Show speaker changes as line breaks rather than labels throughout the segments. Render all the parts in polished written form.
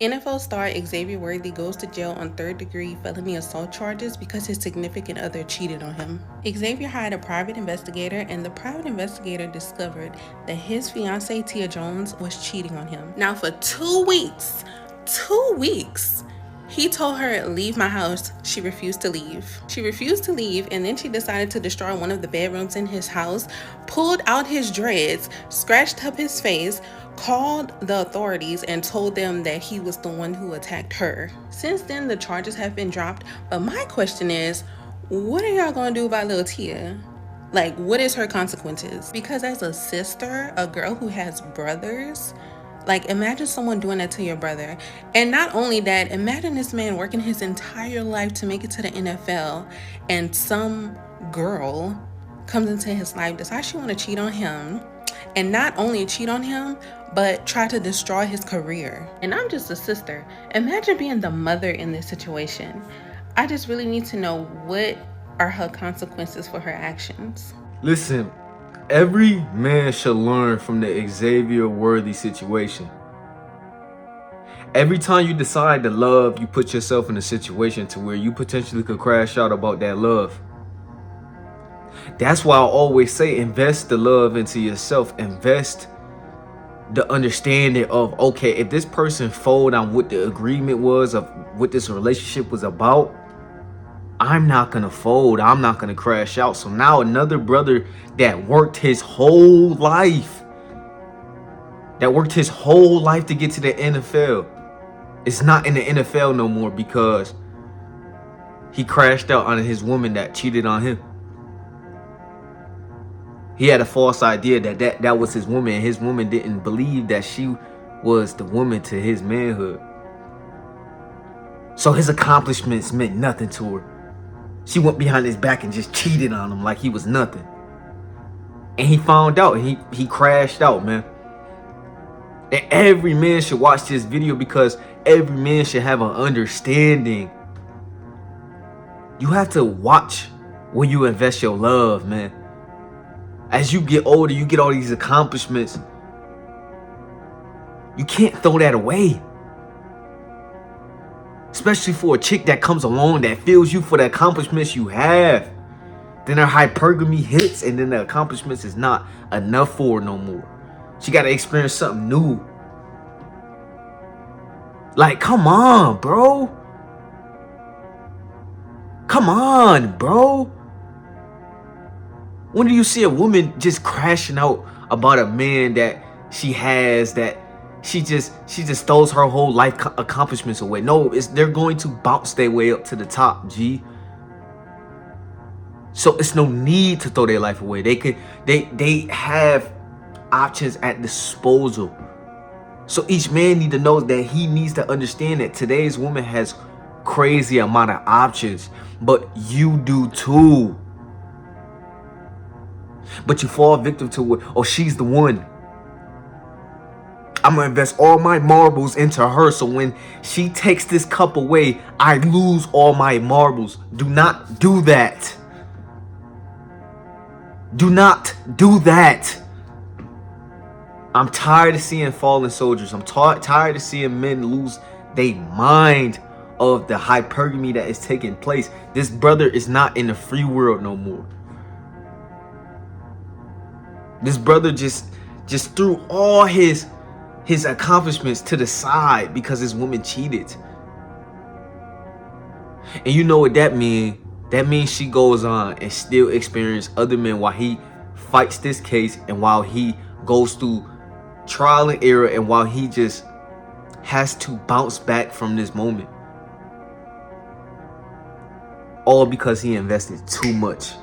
NFL star Xavier Worthy goes to jail on third-degree felony assault charges because his significant other cheated on him. Xavier hired a private investigator, and the private investigator discovered that his fiancée Tia Jones was cheating on him. Now, for 2 weeks, he told her, "Leave my house." She refused to leave. And then she decided to destroy one of the bedrooms in his house, pulled out his dreads, scratched up his face, called the authorities, and told them that he was the one who attacked her. Since then, the charges have been dropped, but my question is, what are y'all gonna do about little Tia? Like, what is her consequences? Because as a sister, a girl who has brothers, like, imagine someone doing that to your brother. And not only that, imagine this man working his entire life to make it to the NFL, and some girl comes into his life, decides she want to cheat on him, and not only cheat on him, but try to destroy his career. And I'm just a sister. Imagine being the mother in this situation. I just really need to know, what are her consequences for her actions?
Listen, every man should learn from the Xavier Worthy situation. Every time you decide to love, you put yourself in a situation to where you potentially could crash out about that love. That's why I always say, invest the love into yourself. Invest the understanding of, okay, if this person fold on what the agreement was of what this relationship was about, I'm not gonna fold. I'm not gonna crash out. So now another brother that worked his whole life, to get to the NFL, is not in the NFL no more because he crashed out on his woman that cheated on him. He had a false idea that was his woman, and his woman didn't believe that she was the woman to his manhood. So his accomplishments meant nothing to her. She went behind his back and just cheated on him like he was nothing. And he found out, and he crashed out, man. And every man should watch this video, because every man should have an understanding. You have to watch where you invest your love, man. As you get older, you get all these accomplishments. You can't throw that away. Especially for a chick that comes along that feels you for the accomplishments you have. Then her hypergamy hits, and then the accomplishments is not enough for her no more. She got to experience something new. Like, come on, bro. Come on, bro. When do you see a woman just crashing out about a man that she has, that she just throws her whole life accomplishments away? No, they're going to bounce their way up to the top, G. So it's no need to throw their life away. They have options at disposal. So each man need to know that he needs to understand that today's woman has crazy amount of options, but you do too. But you fall victim to it. Oh, she's the one. I'm gonna invest all my marbles into her, so when she takes this cup away, I lose all my marbles. Do not do that. Do not do that. I'm tired of seeing fallen soldiers. I'm tired of seeing men lose their mind of the hypergamy that is taking place. This brother is not in the free world no more. This brother just threw all his accomplishments to the side because his woman cheated. And you know what that means? That means she goes on and still experience other men while he fights this case, and while he goes through trial and error, and while he just has to bounce back from this moment. All because he invested too much.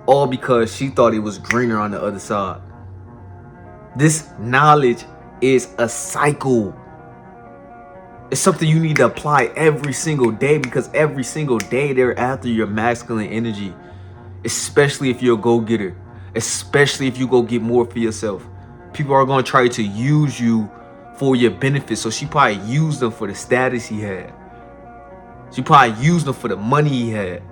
All because she thought it was greener on the other side. This knowledge is a cycle. It's something you need to apply every single day, because every single day they're after your masculine energy. Especially if you're a go-getter. Especially if you go get more for yourself. People are going to try to use you for your benefit. So she probably used them for the status he had. She probably used them for the money he had.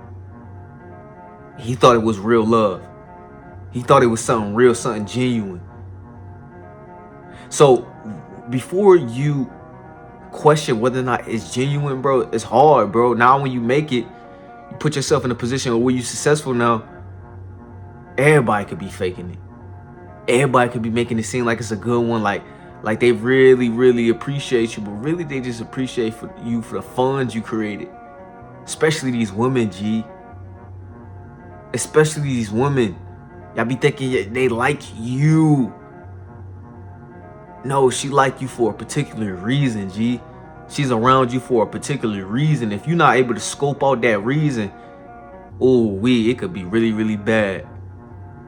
He thought it was real love. He thought it was something real, something genuine. So before you question whether or not it's genuine, bro. It's hard, bro. Now when you make it, you put yourself in a position where you're successful now, everybody could be faking it. Everybody could be making it seem like it's a good one, like they really, really appreciate you, but really they just appreciate you for the funds you created. Especially these women, G. Especially these women. Y'all be thinking they like you. No, she like you for a particular reason, G. She's around you for a particular reason. If you're not able to scope out that reason, it could be really, really bad.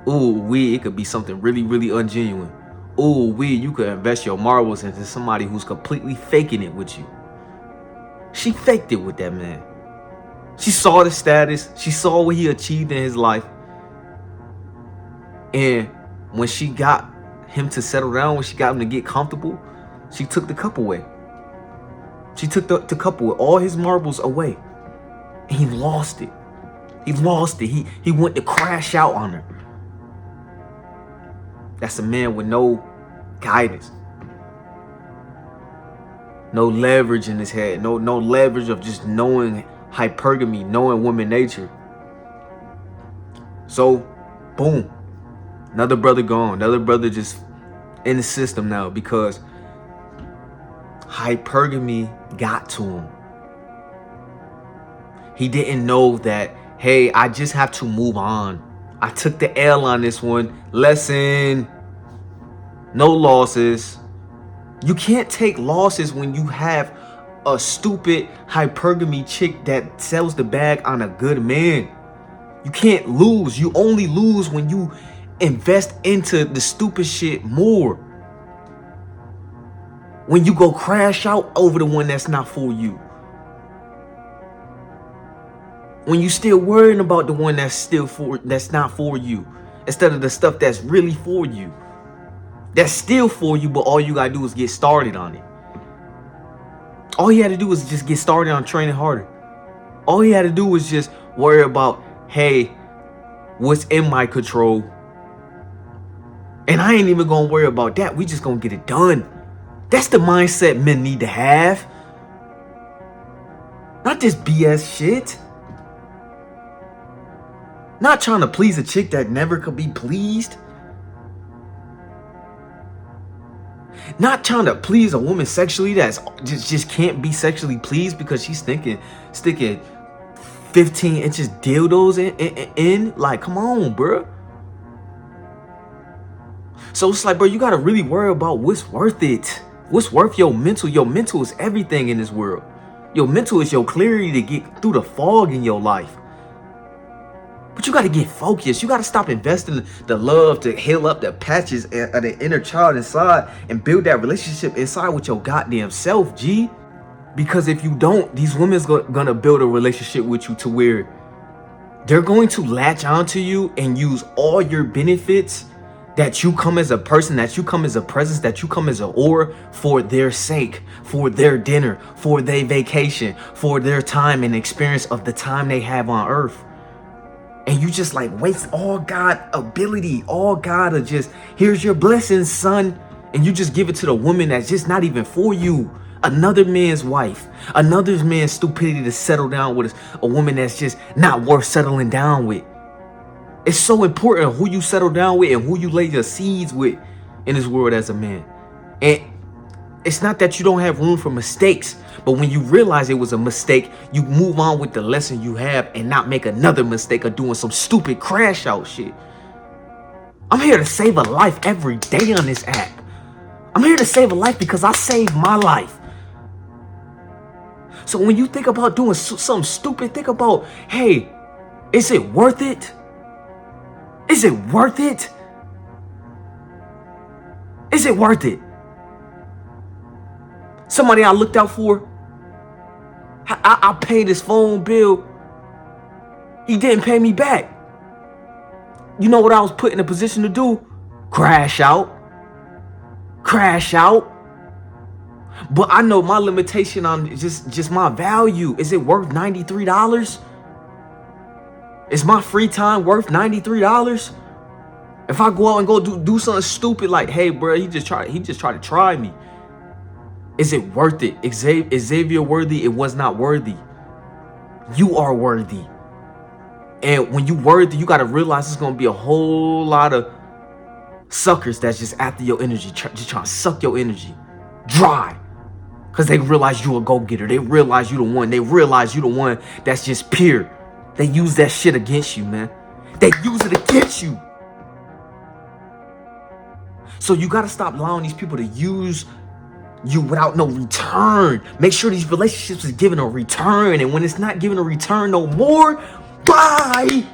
It could be something really, really ungenuine. You could invest your marbles into somebody who's completely faking it with you. She faked it with that man. She saw the status. She saw what he achieved in his life. And when she got him to settle down, when she got him to get comfortable, she took the cup away. She took the cup with all his marbles away. And he lost it. He went to crash out on her. That's a man with no guidance. No leverage in his head. No leverage of just knowing hypergamy, knowing woman nature. So, boom. Another brother gone. Another brother just in the system now because hypergamy got to him. He didn't know that, hey, I just have to move on. I took the L on this one. Lesson. No losses. You can't take losses when you have a stupid hypergamy chick that sells the bag on a good man. You can't lose. You only lose when you invest into the stupid shit more. When you go crash out over the one that's not for you. When you still worrying about the one that's not for you, instead of the stuff that's really for you. That's still for you, but all you gotta do is get started on it. All you had to do was just get started on training harder. All you had to do was just worry about, hey, what's in my control? And I ain't even gonna worry about that. We just gonna get it done. That's the mindset men need to have. Not this BS shit. Not trying to please a chick that never could be pleased. Not trying to please a woman sexually that's just can't be sexually pleased because she's sticking 15 inches dildos in. Like, come on, bro. So it's like, bro, you gotta really worry about what's worth it. What's worth your mental. Your mental is everything in this world. Your mental is your clarity to get through the fog in your life. But you got to get focused. You got to stop investing the love to heal up the patches of the inner child inside and build that relationship inside with your goddamn self, G. Because if you don't, these women's gonna build a relationship with you to where they're going to latch onto you and use all your benefits that you come as a person, that you come as a presence, that you come as an aura for their sake, for their dinner, for their vacation, for their time and experience of the time they have on earth. And you just like waste all God ability, all God of just, here's your blessings, son. And you just give it to the woman that's just not even for you. Another man's wife, another man's stupidity to settle down with a woman that's just not worth settling down with. It's so important who you settle down with and who you lay your seeds with in this world as a man. And it's not that you don't have room for mistakes, but when you realize it was a mistake, you move on with the lesson you have and not make another mistake of doing some stupid crash out shit. I'm here to save a life every day on this app. I'm here to save a life because I saved my life. So when you think about doing something stupid, think about, hey, is it worth it? Is it worth it? Is it worth it? Somebody I looked out for, I paid his phone bill. He didn't pay me back. You know what I was put in a position to do? Crash out. Crash out. But I know my limitation on just my value. Is it worth $93? Is my free time worth $93? If I go out and go do something stupid like, hey, bro, he just tried to try me. Is it worth it? Xavier Worthy, it was not worthy. You are worthy. And when you worthy, you got to realize there's going to be a whole lot of suckers that's just after your energy, just trying to suck your energy dry. Because they realize you a go-getter. They realize you the one. They realize you the one that's just pure. They use that shit against you, man. They use it against you. So you got to stop allowing these people to use you without no return. Make sure these relationships is giving a return. And when it's not giving a return no more, bye.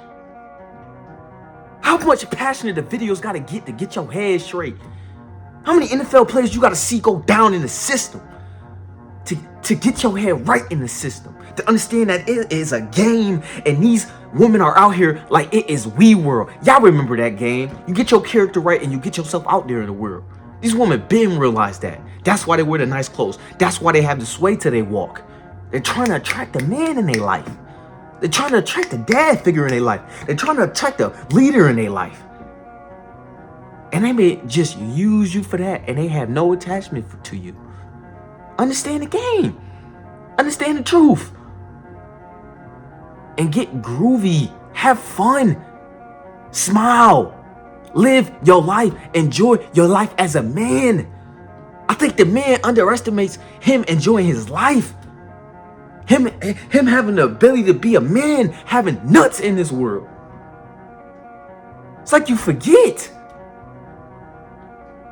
How much passionate the videos got to get your head straight? How many NFL players you got to see go down in the system to get your head right in the system? To understand that it is a game and these women are out here like it is we world. Y'all remember that game? You get your character right and you get yourself out there in the world. These women been realized that. That's why they wear the nice clothes. That's why they have the sway till they walk. They're trying to attract the man in their life. They're trying to attract the dad figure in their life. They're trying to attract the leader in their life. And they may just use you for that and they have no attachment to you. Understand the game. Understand the truth. And get groovy. Have fun. Smile. Live your life. Enjoy your life as a man. I think the man underestimates him enjoying his life. Him having the ability to be a man, having nuts in this world. It's like you forget.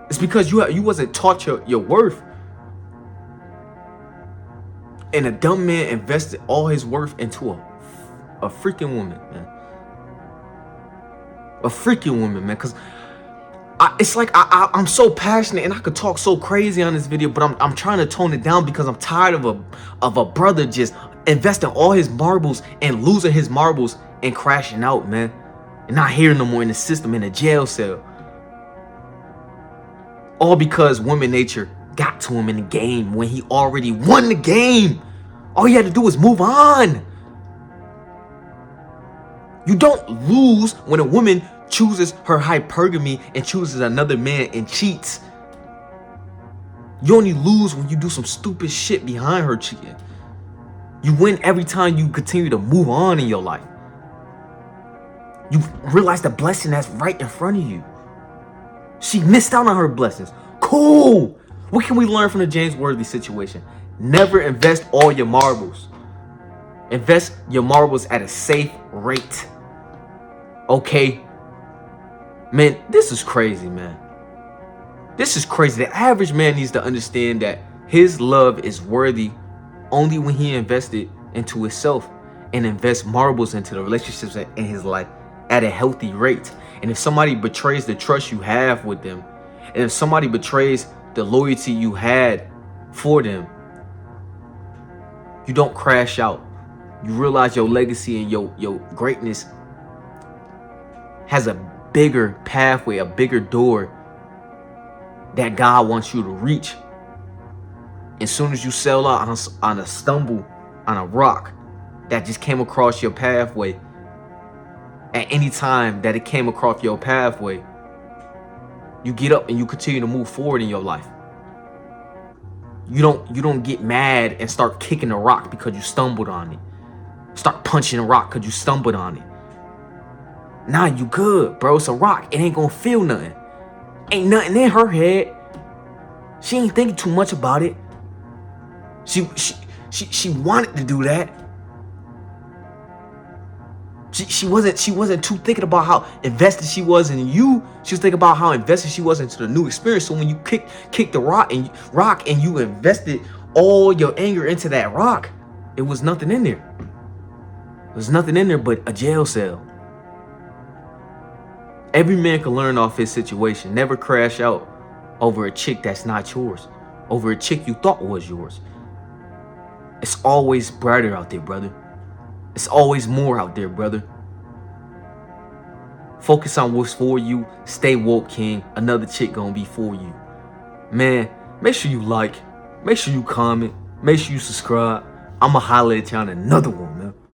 It's because you wasn't taught your worth. And a dumb man invested all his worth into a freaking woman, man. A freaking woman, man. Because it's like I'm so passionate and I could talk so crazy on this video, but I'm trying to tone it down because I'm tired of a brother just investing all his marbles and losing his marbles and crashing out, man. And not here no more in the system, in a jail cell. All because woman nature got to him in the game when he already won the game. All you had to do was move on. You don't lose when a woman chooses her hypergamy and chooses another man and cheats. You only lose when you do some stupid shit behind her cheating. You win every time you continue to move on in your life. You realize the blessing that's right in front of you. She missed out on her blessings. Cool. What can we learn from the James Worthy situation? Never invest all your marbles. Invest your marbles at a safe rate. Okay? Man, this is crazy, man. This is crazy. The average man needs to understand that his love is worthy only when he invested into himself and invest marbles into the relationships in his life at a healthy rate. And if somebody betrays the trust you have with them, and if somebody betrays the loyalty you had for them, you don't crash out. You realize your legacy and your greatness has a bigger pathway, a bigger door that God wants you to reach. As soon as you sell out on a stumble, on a rock that just came across your pathway, at any time that it came across your pathway, you get up and you continue to move forward in your life. You don't get mad and start kicking the rock because you stumbled on it. Start punching the rock because you stumbled on it. Nah, you good, bro. It's a rock. It ain't gonna feel nothing. Ain't nothing in her head. She ain't thinking too much about it. She wanted to do that. She wasn't too thinking about how invested she was in you. She was thinking about how invested she was into the new experience. So when you kick the rock and you invested all your anger into that rock, it was nothing in there. There was nothing in there but a jail cell. Every man can learn off his situation. Never crash out over a chick that's not yours. Over a chick you thought was yours. It's always brighter out there, brother. It's always more out there, brother. Focus on what's for you. Stay woke, king. Another chick gonna be for you. Man, make sure you like. Make sure you comment. Make sure you subscribe. I'ma holler at you on another one.